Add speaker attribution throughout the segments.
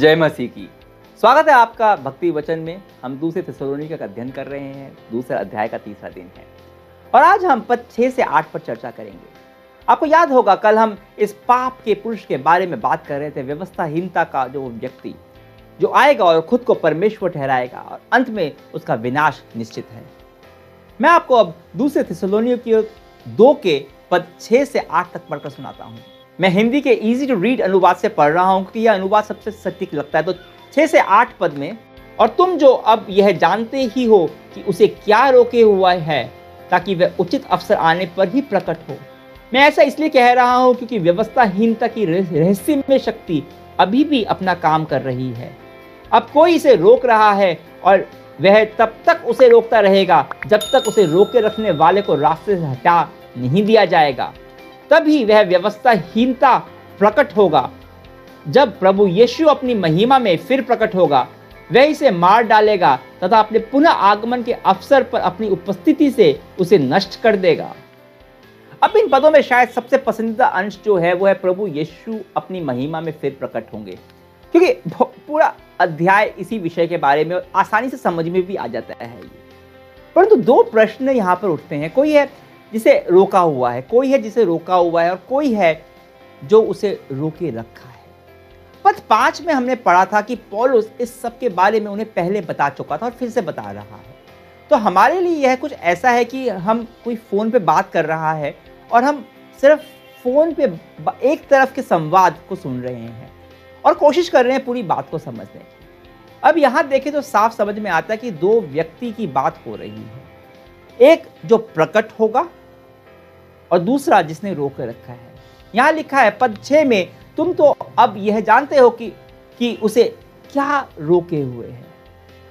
Speaker 1: जय मसीह की। स्वागत है आपका भक्ति वचन में। हम दूसरे थिस्सलुनीके का अध्ययन कर रहे हैं। दूसरे अध्याय का तीसरा दिन है और आज हम पद 6 से 8 पर चर्चा करेंगे। आपको याद होगा कल हम इस पाप के पुरुष के बारे में बात कर रहे थे, व्यवस्थाहीनता का जो व्यक्ति जो आएगा और खुद को परमेश्वर ठहराएगा और अंत में उसका विनाश निश्चित है। मैं आपको अब दूसरे थिस्सलुनीके 2 के पद 6 से 8 तक पढ़कर सुनाता हूँ। मैं हिंदी के इजी टू रीड अनुवाद से पढ़ रहा हूं क्योंकि यह अनुवाद सबसे सटीक लगता है। तो 6 से 8 पद में, और तुम जो अब यह जानते ही हो कि उसे क्या रोके हुआ है ताकि वह उचित अवसर आने पर ही प्रकट हो। मैं ऐसा इसलिए कह रहा हूं क्योंकि व्यवस्थाहीनता की रहस्यमय शक्ति अभी भी अपना काम कर रही है। अब कोई इसे रोक रहा है और वह तब तक उसे रोकता रहेगा जब तक उसे रोके रखने वाले को रास्ते से हटा नहीं दिया जाएगा। तभी वह व्यवस्थाहीनता प्रकट होगा। जब प्रभु यीशु अपनी महिमा में फिर प्रकट होगा, वह इसे मार डालेगा तथा अपने पुनः आगमन के अवसर पर अपनी उपस्थिति से उसे नष्ट कर देगा। अब इन पदों में शायद सबसे पसंदीदा अंश जो है वो है प्रभु यीशु अपनी महिमा में फिर प्रकट होंगे, क्योंकि पूरा अध्याय इसी विषय के बारे में आसानी से समझ में भी आ जाता है। परंतु दो प्रश्न यहाँ पर उठते हैं। कोई है जिसे रोका हुआ है, कोई है जिसे रोका हुआ है, और कोई है जो उसे रोके रखा है। पद 5 में हमने पढ़ा था कि पौलुस इस सब के बारे में उन्हें पहले बता चुका था और फिर से बता रहा है। तो हमारे लिए यह कुछ ऐसा है कि हम कोई फोन पे बात कर रहा है और हम सिर्फ फोन पे एक तरफ के संवाद को सुन रहे हैं और कोशिश कर रहे हैं पूरी बात को समझने की। अब यहाँ देखें तो साफ समझ में आता है कि दो व्यक्ति की बात हो रही है, एक जो प्रकट होगा और दूसरा जिसने रोक रखा है। यहां लिखा है पद 6 में, तुम तो अब यह जानते हो कि उसे क्या रोके हुए हैं।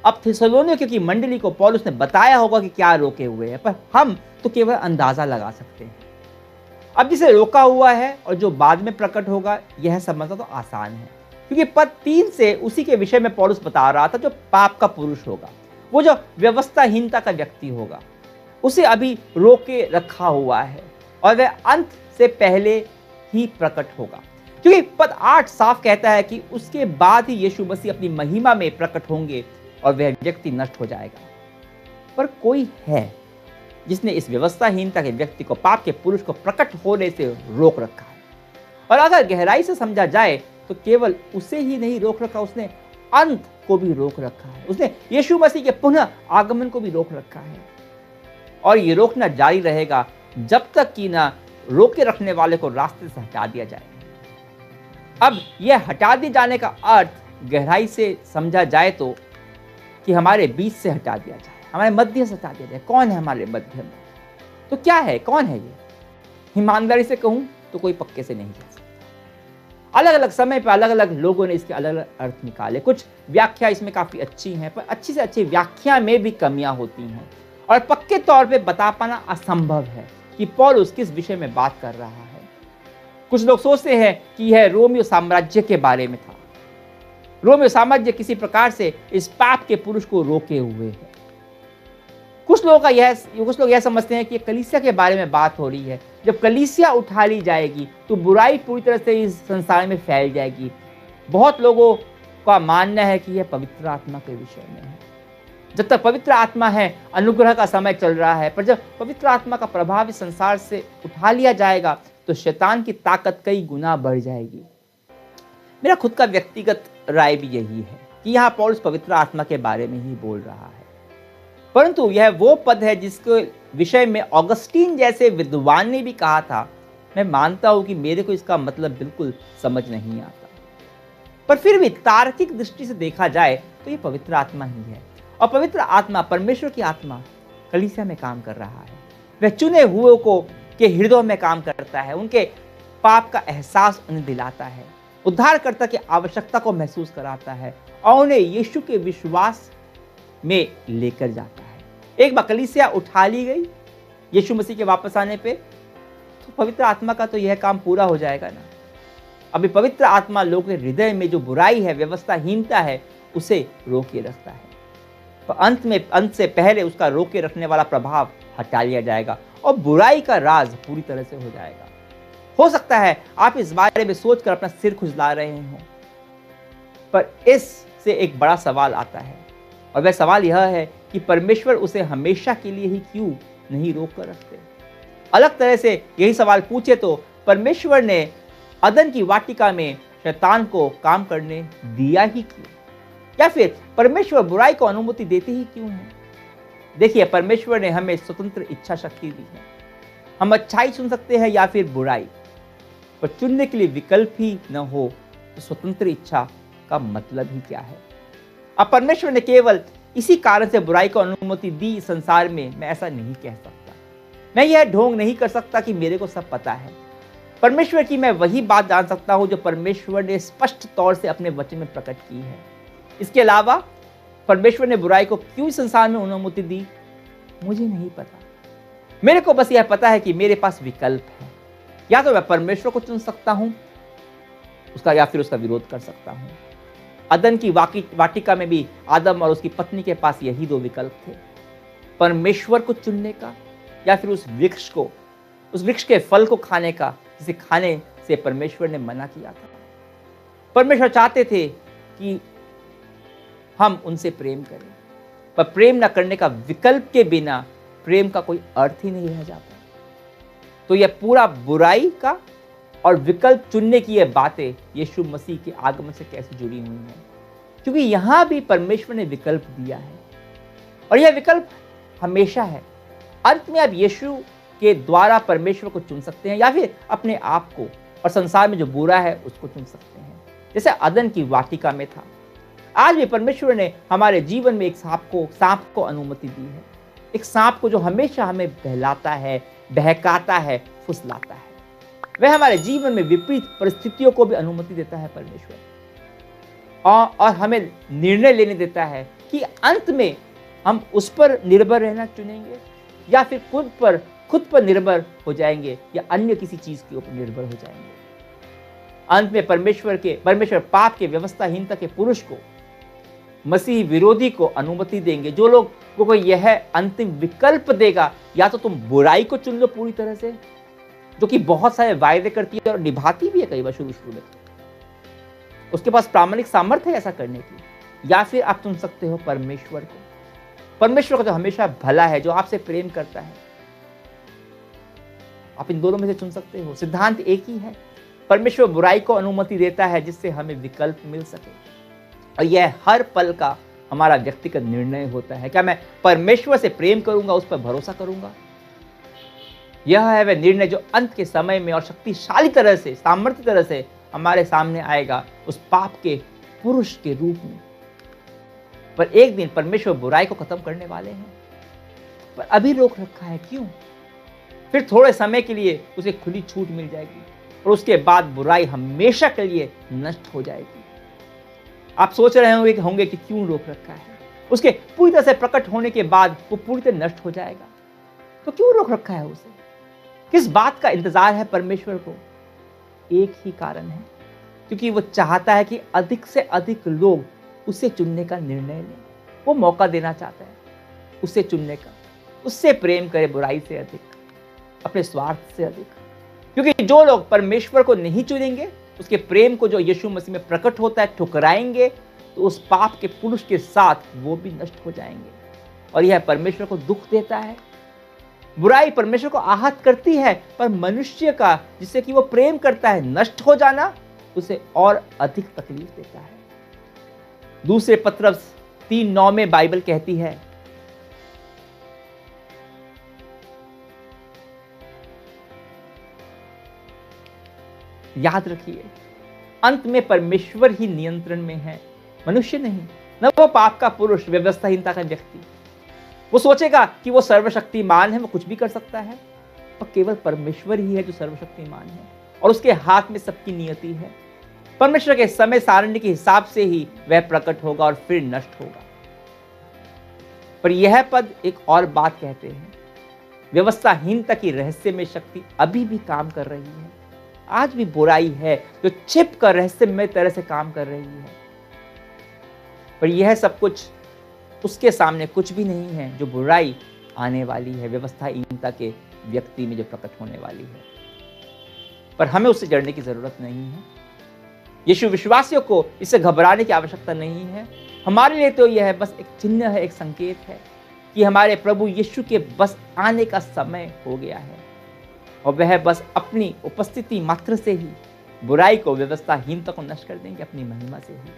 Speaker 1: अब थिस्सलुनीके की मंडली को पौलुस ने बताया होगा कि क्या रोके हुए हैं, पर हम तो केवल अंदाजा लगा सकते हैं। अब जिसे रोका हुआ है और जो बाद में प्रकट होगा, यह समझना तो आसान है, क्योंकि पद 3 से उसी के विषय में पौलुस बता रहा था। जो पाप का पुरुष होगा, वो जो व्यवस्थाहीनता का व्यक्ति होगा, उसे अभी रोके रखा हुआ है और वह अंत से पहले ही प्रकट होगा, क्योंकि पद 8 साफ कहता है कि उसके बाद ही यीशु मसीह अपनी महिमा में प्रकट होंगे और वह व्यक्ति नष्ट हो जाएगा। पर कोई है जिसने इस व्यवस्थाहीनता के व्यक्ति को, पाप के पुरुष को प्रकट होने से रोक रखा है। और अगर गहराई से समझा जाए तो केवल उसे ही नहीं रोक रखा, उसने अंत को भी रोक रखा है। उसने यीशु मसीह के पुनः आगमन को भी रोक रखा है और ये रोकना जारी रहेगा जब तक कि ना रोके रखने वाले को रास्ते से हटा दिया जाए। अब यह हटा दिए जाने का अर्थ गहराई से समझा जाए तो कि हमारे बीच से हटा दिया जाए, हमारे मध्य से हटा दिया जाए। कौन है हमारे मध्य में? तो क्या है, कौन है ये? ईमानदारी से कहूं तो कोई पक्के से नहीं कह सकता। अलग अलग समय पर अलग अलग लोगों ने इसके अलग अलग अर्थ निकाले। कुछ व्याख्या इसमें काफी अच्छी हैं, पर अच्छी से अच्छी व्याख्या में भी कमियां होती हैं और पक्के तौर पे बता पाना असंभव है कि पौलुस किस विषय में बात कर रहा है। कुछ लोग सोचते हैं कि यह रोमियो साम्राज्य के बारे में था। रोमियो साम्राज्य किसी प्रकार से इस पाप के पुरुष को रोके हुए है। कुछ लोग यह समझते हैं कि कलीसिया के बारे में बात हो रही है। जब कलीसिया उठा ली जाएगी तो बुराई पूरी तरह से इस संसार में फैल जाएगी। बहुत लोगों का मानना है कि यह पवित्र आत्मा के विषय में है। जब तक पवित्र आत्मा है, अनुग्रह का समय चल रहा है, पर जब पवित्र आत्मा का प्रभाव इस संसार से उठा लिया जाएगा तो शैतान की ताकत कई गुना बढ़ जाएगी। मेरा खुद का व्यक्तिगत राय भी यही है कि यहाँ पौलुस पवित्र आत्मा के बारे में ही बोल रहा है। परंतु यह वो पद है जिसके विषय में ऑगस्टीन जैसे विद्वान ने भी कहा था। मैं मानता हूं कि मेरे को इसका मतलब बिल्कुल समझ नहीं आता, पर फिर भी तार्किक दृष्टि से देखा जाए तो यह पवित्र आत्मा ही है। और पवित्र आत्मा, परमेश्वर की आत्मा कलीसिया में काम कर रहा है। वह चुने हुए को के हृदयों में काम करता है, उनके पाप का एहसास उन्हें दिलाता है, उद्धारकर्ता की आवश्यकता को महसूस कराता है और उन्हें यीशु के विश्वास में लेकर जाता है। एक बार कलीसिया उठा ली गई यीशु मसीह के वापस आने पे, तो पवित्र आत्मा का तो यह काम पूरा हो जाएगा ना। अभी पवित्र आत्मा लोगों के हृदय में जो बुराई है, व्यवस्थाहीनता है, उसे रोके रखता है। तो अंत से पहले उसका रोके रखने वाला प्रभाव हटा लिया जाएगा और बुराई का राज पूरी तरह से हो जाएगा। हो सकता है आप इस बारे में सोचकर अपना सिर खुजला रहे हो पर इससे एक बड़ा सवाल आता है, और वह सवाल यह है कि परमेश्वर उसे हमेशा के लिए ही क्यों नहीं रोक कर रखते। अलग तरह से यही सवाल पूछे तो परमेश्वर ने अदन की वाटिका में शैतान को काम करने दिया ही क्यों, या फिर परमेश्वर बुराई को अनुमति देते ही क्यों है। देखिए, परमेश्वर ने हमें स्वतंत्र इच्छा शक्ति दी है। हम अच्छाई चुन सकते हैं या फिर बुराई, पर चुनने के लिए विकल्प ही न हो तो स्वतंत्र इच्छा का मतलब ही क्या है। अब परमेश्वर ने केवल इसी कारण से बुराई को अनुमति दी इस संसार में, मैं ऐसा नहीं कह सकता। मैं यह ढोंग नहीं कर सकता कि मेरे को सब पता है। परमेश्वर की मैं वही बात जान सकता हूं जो परमेश्वर ने स्पष्ट तौर से अपने वचन में प्रकट की है। इसके अलावा परमेश्वर ने बुराई को क्यों इस संसार में अनुमति दी, मुझे नहीं पता। मेरे को बस यह पता है कि मेरे पास विकल्प है। या तो मैं परमेश्वर को चुन सकता हूं उसका, या फिर उसका विरोध कर सकता हूं। अदन की वाटिका में भी आदम और उसकी पत्नी के पास यही दो विकल्प थे, परमेश्वर को चुनने का या फिर उस वृक्ष के फल को खाने का जिसे खाने से परमेश्वर ने मना किया था। परमेश्वर चाहते थे कि हम उनसे प्रेम करें, पर प्रेम न करने का विकल्प के बिना प्रेम का कोई अर्थ ही नहीं रह जाता। तो यह पूरा बुराई का और विकल्प चुनने की यह बातें यीशु मसीह के आगमन से कैसे जुड़ी हुई हैं, क्योंकि यहां भी परमेश्वर ने विकल्प दिया है और यह विकल्प हमेशा है। अंत में आप यीशु के द्वारा परमेश्वर को चुन सकते हैं या फिर अपने आप को और संसार में जो बुरा है उसको चुन सकते हैं, जैसे अदन की वाटिका में था। आज भी परमेश्वर ने हमारे जीवन में एक सांप को अनुमति दी है, एक सांप को जो हमेशा हमें बहलाता है, बहकाता है, फुसलाता है। वह हमारे जीवन में विपरीत परिस्थितियों को भी अनुमति देता है परमेश्वर, और हमें निर्णय लेने देता है कि अंत में हम उस पर निर्भर रहना चुनेंगे या फिर खुद पर निर्भर हो जाएंगे या अन्य किसी चीज के ऊपर निर्भर हो जाएंगे। अंत में परमेश्वर पाप के व्यवस्थाहीनता के पुरुष को, मसीह विरोधी को अनुमति देंगे। जो लोग को यह अंतिम विकल्प देगा, या तो तुम बुराई को चुन लो पूरी तरह से, जो कि बहुत सारे वायदे करती है और निभाती भी है कई बार शुरू में, उसके पास प्रामाणिक सामर्थ्य है ऐसा करने की, या फिर आप चुन सकते हो परमेश्वर को जो हमेशा भला है, जो आपसे प्रेम करता है। आप इन दोनों में से चुन सकते हो। सिद्धांत एक ही है, परमेश्वर बुराई को अनुमति देता है जिससे हमें विकल्प मिल सके, और यह हर पल का हमारा व्यक्तिगत निर्णय होता है। क्या मैं परमेश्वर से प्रेम करूंगा, उस पर भरोसा करूंगा? यह है वह निर्णय जो अंत के समय में और शक्तिशाली तरह से, सामर्थ्य तरह से हमारे सामने आएगा उस पाप के पुरुष के रूप में। पर एक दिन परमेश्वर बुराई को खत्म करने वाले हैं, पर अभी रोक रखा है। क्यों? फिर थोड़े समय के लिए उसे खुली छूट मिल जाएगी और उसके बाद बुराई हमेशा के लिए नष्ट हो जाएगी। आप सोच रहे होंगे कि क्यों रोक रखा है? उसके पूरी तरह से प्रकट होने के बाद वो पूरी तरह नष्ट हो जाएगा, तो क्यों रोक रखा है उसे? किस बात का इंतजार है परमेश्वर को? एक ही कारण है, क्योंकि वो चाहता है कि अधिक से अधिक लोग उसे चुनने का निर्णय लें। वो मौका देना चाहता है उसे चुनने का, उससे प्रेम करे बुराई से अधिक, अपने स्वार्थ से अधिक। क्योंकि जो लोग परमेश्वर को नहीं चुनेंगे, उसके प्रेम को जो यीशु मसीह में प्रकट होता है ठुकराएंगे, तो उस पाप के पुरुष के साथ वो भी नष्ट हो जाएंगे। और यह परमेश्वर को दुख देता है। बुराई परमेश्वर को आहत करती है, पर मनुष्य का, जिससे कि वो प्रेम करता है, नष्ट हो जाना उसे और अधिक तकलीफ देता है। दूसरे पत्रस 3:9 में बाइबल कहती है, याद रखिए, अंत में परमेश्वर ही नियंत्रण में है, मनुष्य नहीं। न वो पाप का पुरुष, व्यवस्थाहीनता का व्यक्ति। वो सोचेगा कि वो सर्वशक्तिमान है, वो कुछ भी कर सकता है, और केवल परमेश्वर ही है जो सर्वशक्तिमान है और उसके हाथ में सबकी नियति है। परमेश्वर के समय सारणी के हिसाब से ही वह प्रकट होगा और फिर नष्ट होगा। पर यह पद एक और बात कहते हैं, व्यवस्थाहीनता की रहस्यमय शक्ति अभी भी काम कर रही है। आज भी बुराई है जो छिप कर रहस्यमय तरह से काम कर रही है, पर यह सब कुछ उसके सामने कुछ भी नहीं है जो बुराई आने वाली है, व्यवस्थाहीनता के व्यक्ति में जो प्रकट होने वाली है। पर हमें उससे डरने की जरूरत नहीं है। यीशु विश्वासियों को इससे घबराने की आवश्यकता नहीं है। हमारे लिए तो यह बस एक चिन्ह है, एक संकेत है कि हमारे प्रभु यीशु के बस आने का समय हो गया है और वह बस अपनी उपस्थिति मात्र से ही बुराई को, व्यवस्थाहीनता को नष्ट कर देंगे अपनी महिमा से ही।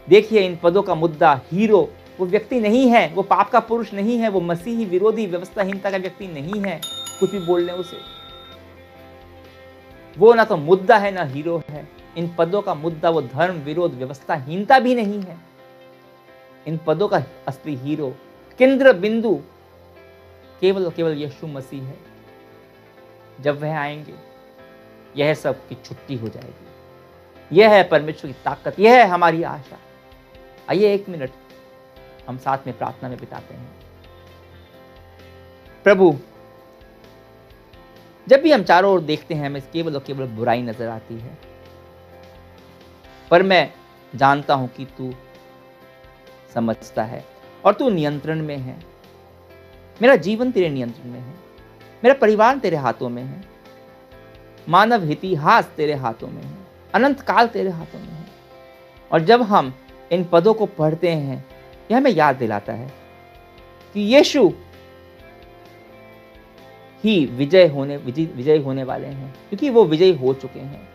Speaker 1: देखिए, इन पदों का मुद्दा हीरो वो व्यक्ति नहीं है, वो पाप का पुरुष नहीं है, वो मसीही विरोधी व्यवस्थाहीनता का व्यक्ति नहीं है। कुछ भी बोल लें उसे, वो ना तो मुद्दा है ना हीरो है। इन पदों का मुद्दा वो धर्म विरोध व्यवस्थाहीनता भी नहीं है। इन पदों का असली हीरो, केंद्र बिंदु केवल और केवल यीशु मसीह है। जब वह आएंगे यह सब की छुट्टी हो जाएगी। यह है परमेश्वर की ताकत, यह है हमारी आशा। आइए 1 मिनट हम साथ में प्रार्थना में बिताते हैं। प्रभु, जब भी हम चारों ओर देखते हैं हमें केवल और केवल बुराई नजर आती है, पर मैं जानता हूं कि तू समझता है और तू नियंत्रण में है। मेरा जीवन तेरे नियंत्रण में है, मेरा परिवार तेरे हाथों में है, मानव इतिहास तेरे हाथों में है, अनंत काल तेरे हाथों में है। और जब हम इन पदों को पढ़ते हैं, यह हमें याद दिलाता है कि यीशु ही विजय होने वाले हैं, क्योंकि वो विजयी हो चुके हैं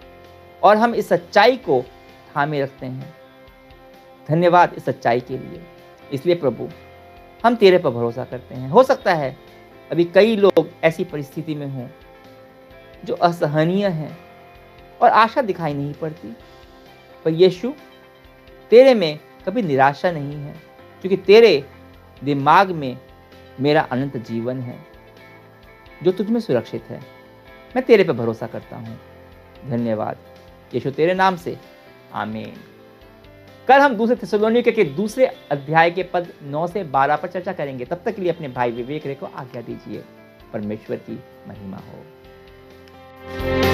Speaker 1: और हम इस सच्चाई को थामे रखते हैं। धन्यवाद इस सच्चाई के लिए। इसलिए प्रभु, हम तेरे पर भरोसा करते हैं। हो सकता है अभी कई लोग ऐसी परिस्थिति में हों जो असहनीय है और आशा दिखाई नहीं पड़ती, पर यीशु, तेरे में कभी निराशा नहीं है, क्योंकि तेरे दिमाग में मेरा अनंत जीवन है जो तुझ में सुरक्षित है। मैं तेरे पर भरोसा करता हूँ। धन्यवाद यीशु, तेरे नाम से, आमीन। कल हम दूसरे थिस्सलुनीके के दूसरे अध्याय के पद 9 से 12 पर चर्चा करेंगे। तब तक के लिए अपने भाई विवेक रे को आज्ञा दीजिए। परमेश्वर की महिमा हो।